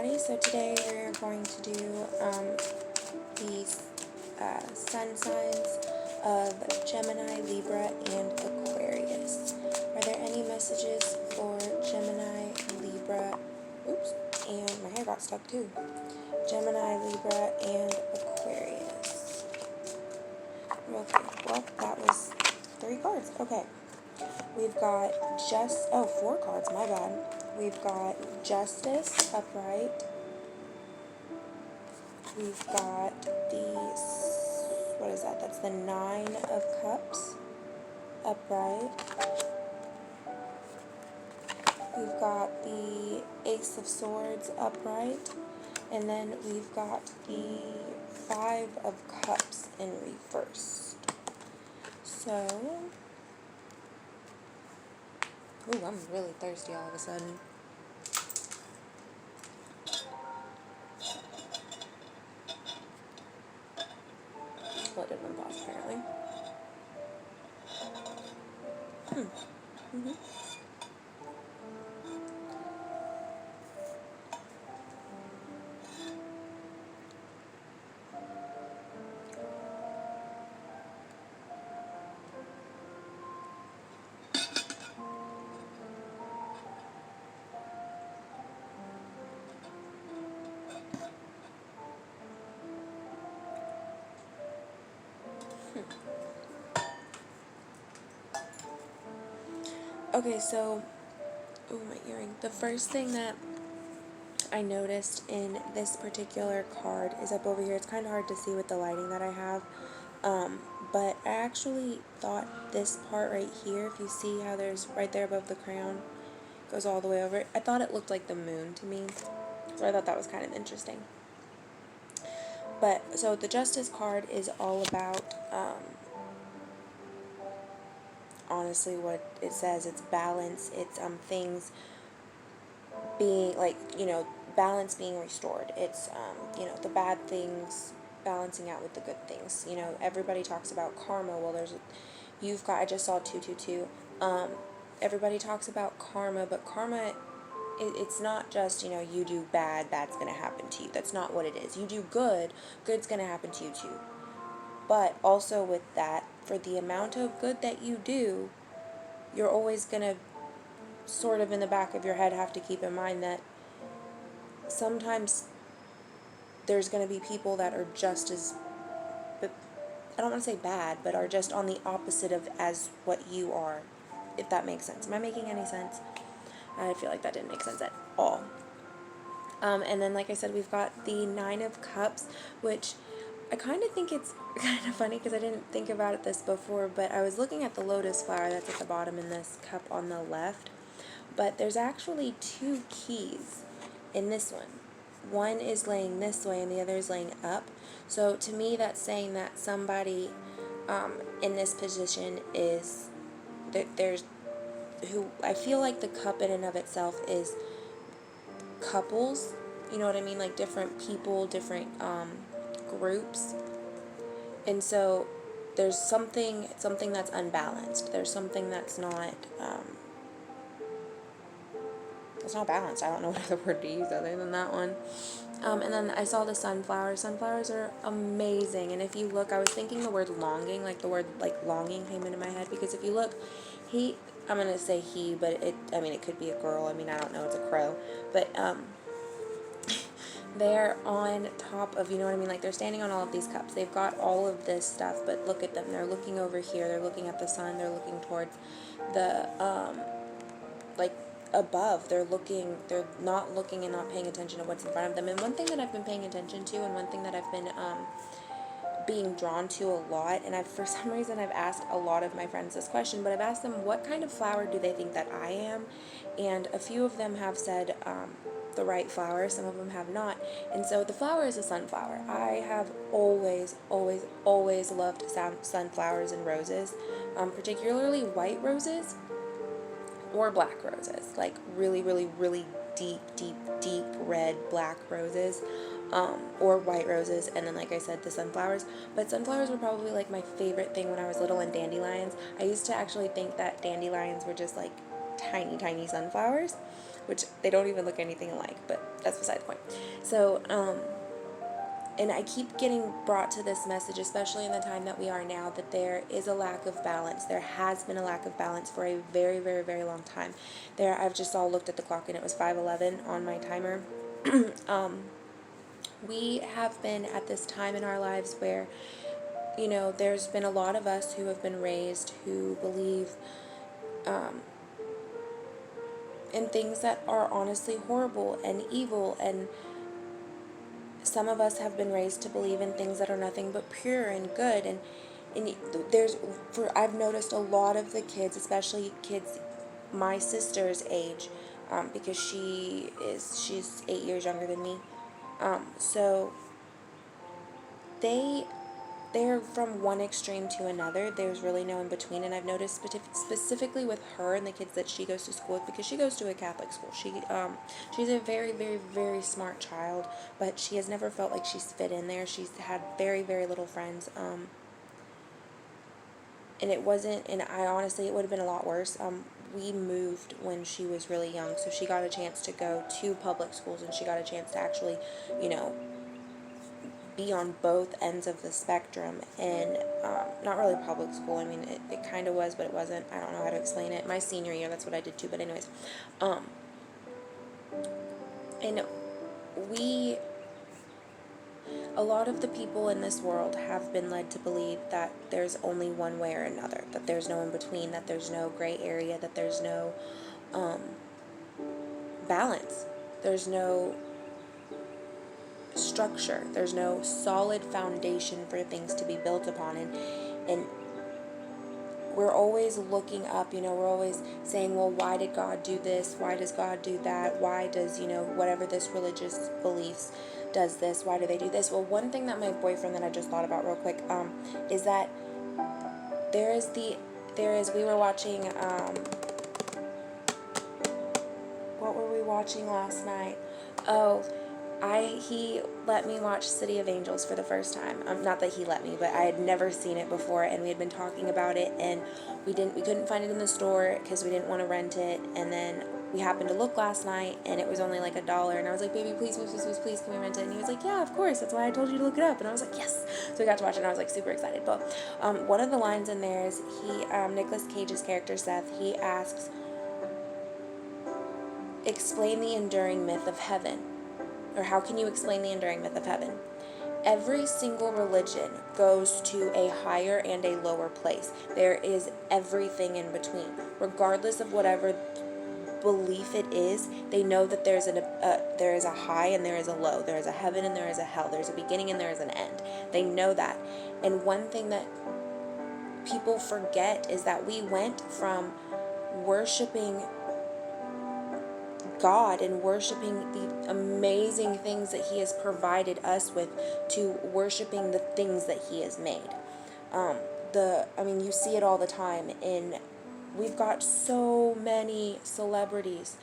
everybody. So today we're going to do the sun signs of Gemini, Libra, and Aquarius. Are there any messages for Gemini, Libra, and my hair got stuck too. Gemini, Libra, and Aquarius. Okay, well, that was 3 cards. Okay. We've got four cards, my bad. We've got Justice, upright. We've got what is that? That's the 9 of Cups, upright. We've got the Ace of Swords, upright. And then we've got the 5 of Cups in reverse. So, ooh, I'm really thirsty all of a sudden. Well, it didn't pause, apparently. Okay, so, my earring. The first thing that I noticed in this particular card is up over here. It's kind of hard to see with the lighting that I have, but I actually thought this part right here, if you see how there's right there above the crown, goes all the way over, I thought it looked like the moon to me, so I thought that was kind of interesting. But, so the Justice card is all about, honestly, what it says. It's balance. It's things being, like, balance being restored. It's the bad things balancing out with the good things. Everybody talks about karma. Well, I just saw 222. Everybody talks about karma, but karma, it's not just, you do bad, bad's going to happen to you. That's not what it is. You do good, good's going to happen to you too. But also with that, for the amount of good that you do, you're always going to sort of in the back of your head have to keep in mind that sometimes there's going to be people that are just as, but I don't want to say bad, but are just on the opposite of as what you are, if that makes sense. Am I making any sense? I feel like that didn't make sense at all. And then, like I said, we've got the 9 of Cups, which I kind of think it's kind of funny because I didn't think about this before, but I was looking at the lotus flower that's at the bottom in this cup on the left, but there's actually 2 keys in this one. One is laying this way and the other is laying up. So to me, that's saying that somebody in this position is, there's who, I feel like the cup in and of itself is couples, you know what I mean, like different people, different groups, and so there's something that's unbalanced. There's something that's not balanced. I don't know what other word to use other than that one. And then I saw the sunflowers. Sunflowers are amazing, and if you look, I was thinking the word longing, like the word like longing came into my head, because if you look, I'm gonna say he, but it could be a girl. I don't know, it's a crow, but they're on top of, like they're standing on all of these cups. They've got all of this stuff, but look at them. They're looking over here. They're looking at the sun. They're looking towards the, like, above. They're not looking and not paying attention to what's in front of them. And one thing that I've been paying attention to, and one thing that I've been, being drawn to a lot, and for some reason I've asked a lot of my friends this question, but I've asked them what kind of flower do they think that I am, and a few of them have said the right flower, some of them have not, and so the flower is a sunflower. I have always loved sunflowers and roses, particularly white roses or black roses, like really deep red black roses, or white roses, and then, like I said, the sunflowers. But sunflowers were probably like my favorite thing when I was little, and dandelions. I used to actually think that dandelions were just like tiny sunflowers. which they don't even look anything alike, but that's beside the point. So, and I keep getting brought to this message, especially in the time that we are now, that there is a lack of balance. There has been a lack of balance for a very, very, very long time. I've just all looked at the clock and it was 5:11 on my timer. We have been at this time in our lives where, there's been a lot of us who have been raised who believe in things that are honestly horrible and evil, and some of us have been raised to believe in things that are nothing but pure and good, and I've noticed a lot of the kids, especially kids my sister's age, because she's 8 years younger than me, so they're from one extreme to another. There's really no in between, and I've noticed specifically with her and the kids that she goes to school with, because she goes to a Catholic school. She's a very, very, very smart child, but she has never felt like she's fit in there. She's had very, very little friends, and it wasn't. And I honestly, it would have been a lot worse. We moved when she was really young, so she got a chance to go to public schools, and she got a chance to actually, be on both ends of the spectrum. And not really public school. I mean, it kind of was, but it wasn't. I don't know how to explain it. My senior year, that's what I did too. But anyways, and a lot of the people in this world have been led to believe that there's only one way or another, that there's no in between, that there's no gray area, that there's no balance, there's no structure, there's no solid foundation for things to be built upon. And we're always looking up, we're always saying, well, why did God do this? Why does God do that? Why does, whatever this religious beliefs does this? Why do they do this? Well, one thing that my boyfriend, that I just thought about real quick, is that we were watching, what were we watching last night? Oh, he let me watch City of Angels for the first time. Not that he let me, but I had never seen it before, and we had been talking about it, and we couldn't find it in the store because we didn't want to rent it. And then we happened to look last night, and it was only like $1, and I was like, baby, please, please, please, please, please, can we rent it? And he was like, yeah, of course, that's why I told you to look it up. And I was like, yes. So we got to watch it, and I was like super excited. But one of the lines in there is Nicolas Cage's character Seth, he asks, explain the enduring myth of heaven. Or how can you explain the enduring myth of heaven? Every single religion goes to a higher and a lower place. There is everything in between. Regardless of whatever belief it is, they know that there is a high and there is a low. There is a heaven and there is a hell. There's a beginning and there is an end. They know that. And one thing that people forget is that we went from worshiping God and worshiping the amazing things that He has provided us with to worshiping the things that He has made. You see it all the time. We've got so many celebrities,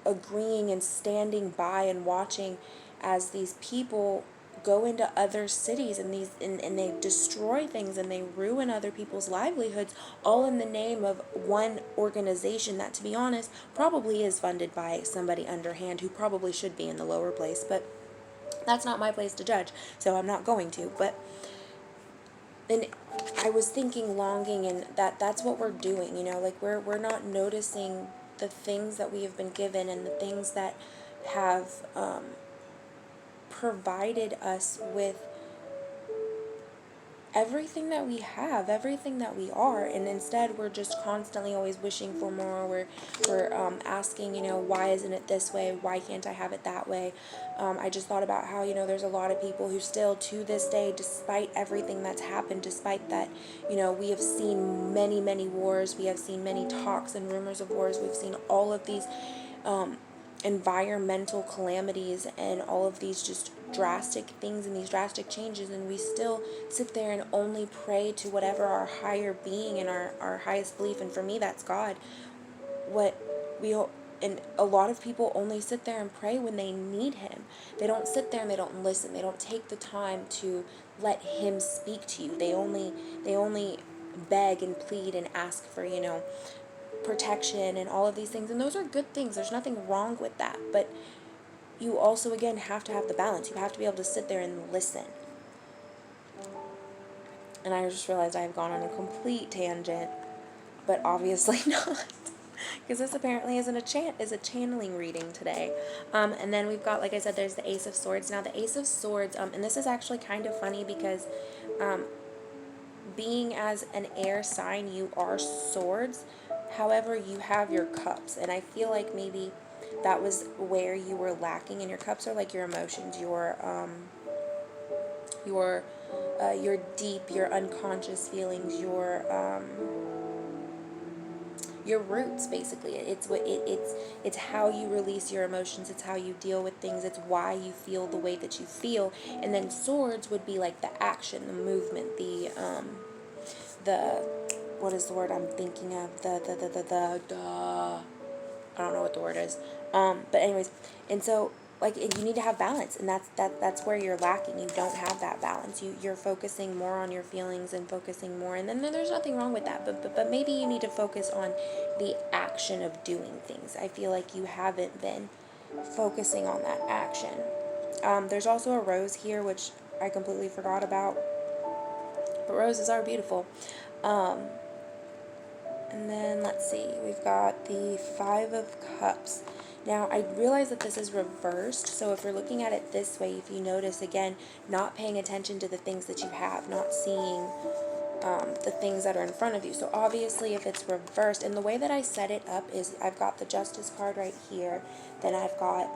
agreeing and standing by and watching as these people go into other cities and they destroy things and they ruin other people's livelihoods, all in the name of one organization that, to be honest, probably is funded by somebody underhand who probably should be in the lower place. But that's not my place to judge, so I'm not going to. But and I was longing, and that's what we're doing, we're not noticing the things that we have been given and the things that have provided us with everything that we have, everything that we are, and instead we're just constantly always wishing for more. We're asking, why isn't it this way? Why can't I have it that way? I just thought about how, there's a lot of people who still, to this day, despite everything that's happened, despite that, we have seen many, many wars, we have seen many talks and rumors of wars, we've seen all of these environmental calamities and all of these just drastic things and these drastic changes, and we still sit there and only pray to whatever our higher being and our highest belief, and for me that's God. And a lot of people only sit there and pray when they need Him. They don't sit there and they don't listen. They don't take the time to let Him speak to you. They only beg and plead and ask for, protection and all of these things. And those are good things. There's nothing wrong with that. But you also, again, have to have the balance. You have to be able to sit there and listen. And I just realized I have gone on a complete tangent, but obviously not, because this apparently is a channeling reading today. And then we've got, like I said, there's the Ace of Swords. Now the Ace of Swords, and this is actually kind of funny because being as an air sign, you are swords. However, you have your cups, and I feel like maybe that was where you were lacking. And your cups are like your emotions, your deep, your unconscious feelings, your roots. Basically, it's how you release your emotions. It's how you deal with things. It's why you feel the way that you feel. And then swords would be like the action, the movement, the what is the word I'm thinking of? I don't know what the word is. But anyways, and so like you need to have balance, and that's where you're lacking. You don't have that balance. You're focusing more on your feelings and focusing more, and then there's nothing wrong with that. But maybe you need to focus on the action of doing things. I feel like you haven't been focusing on that action. There's also a rose here, which I completely forgot about. But roses are beautiful. And then let's see, we've got the Five of Cups. Now, I realize that this is reversed, so if you're looking at it this way, if you notice, again, not paying attention to the things that you have, not seeing the things that are in front of you. So obviously, if it's reversed, and the way that I set it up is I've got the Justice card right here, then I've got,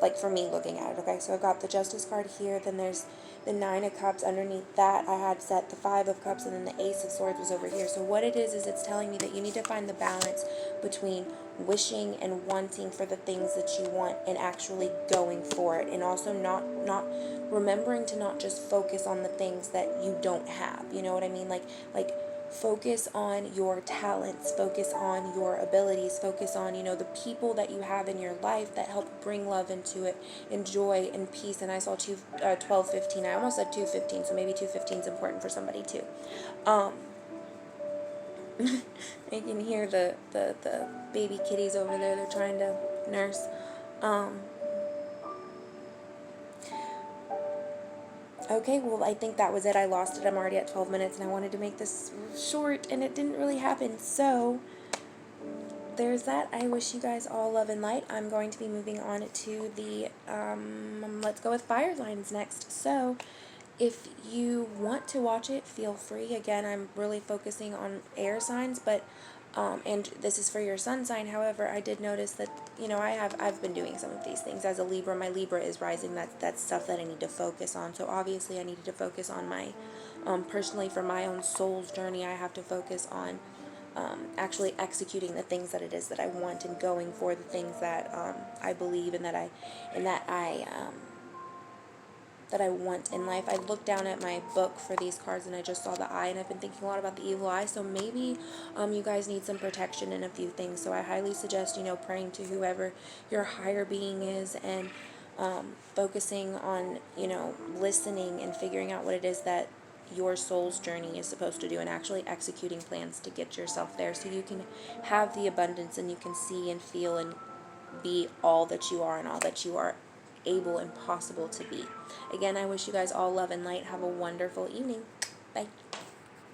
like for me looking at it, okay, so I've got the Justice card here, then there's the Nine of Cups. Underneath that, I had set the Five of Cups, and then the Ace of Swords was over here. So what it is it's telling me that you need to find the balance between wishing and wanting for the things that you want and actually going for it, and also not remembering to not just focus on the things that you don't have. You know what I mean? Like focus on your talents, focus on your abilities, focus on, the people that you have in your life that help bring love into it, and joy and peace. And I saw 12:15. I almost said 2:15, so maybe 2:15 is important for somebody too. You can hear the baby kitties over there. They're trying to nurse. Okay, well, I think that was it. I lost it. I'm already at 12 minutes, and I wanted to make this short, and it didn't really happen. So, there's that. I wish you guys all love and light. I'm going to be moving on to the, let's go with fire signs next. So, if you want to watch it, feel free. Again, I'm really focusing on air signs, but and this is for your sun sign. However, I did notice that, I've been doing some of these things as a Libra. My Libra is rising. That's stuff that I need to focus on. So obviously I needed to focus on my, personally for my own soul's journey, I have to focus on actually executing the things that it is that I want, and going for the things that I believe and that I want in life. I looked down at my book for these cards, and I just saw the eye, and I've been thinking a lot about the evil eye. So maybe you guys need some protection in a few things. So I highly suggest, praying to whoever your higher being is, and focusing on, listening and figuring out what it is that your soul's journey is supposed to do, and actually executing plans to get yourself there, so you can have the abundance, and you can see and feel and be all that you are, and all that you are able and possible to be. Again, I wish you guys all love and light. Have a wonderful evening. Bye.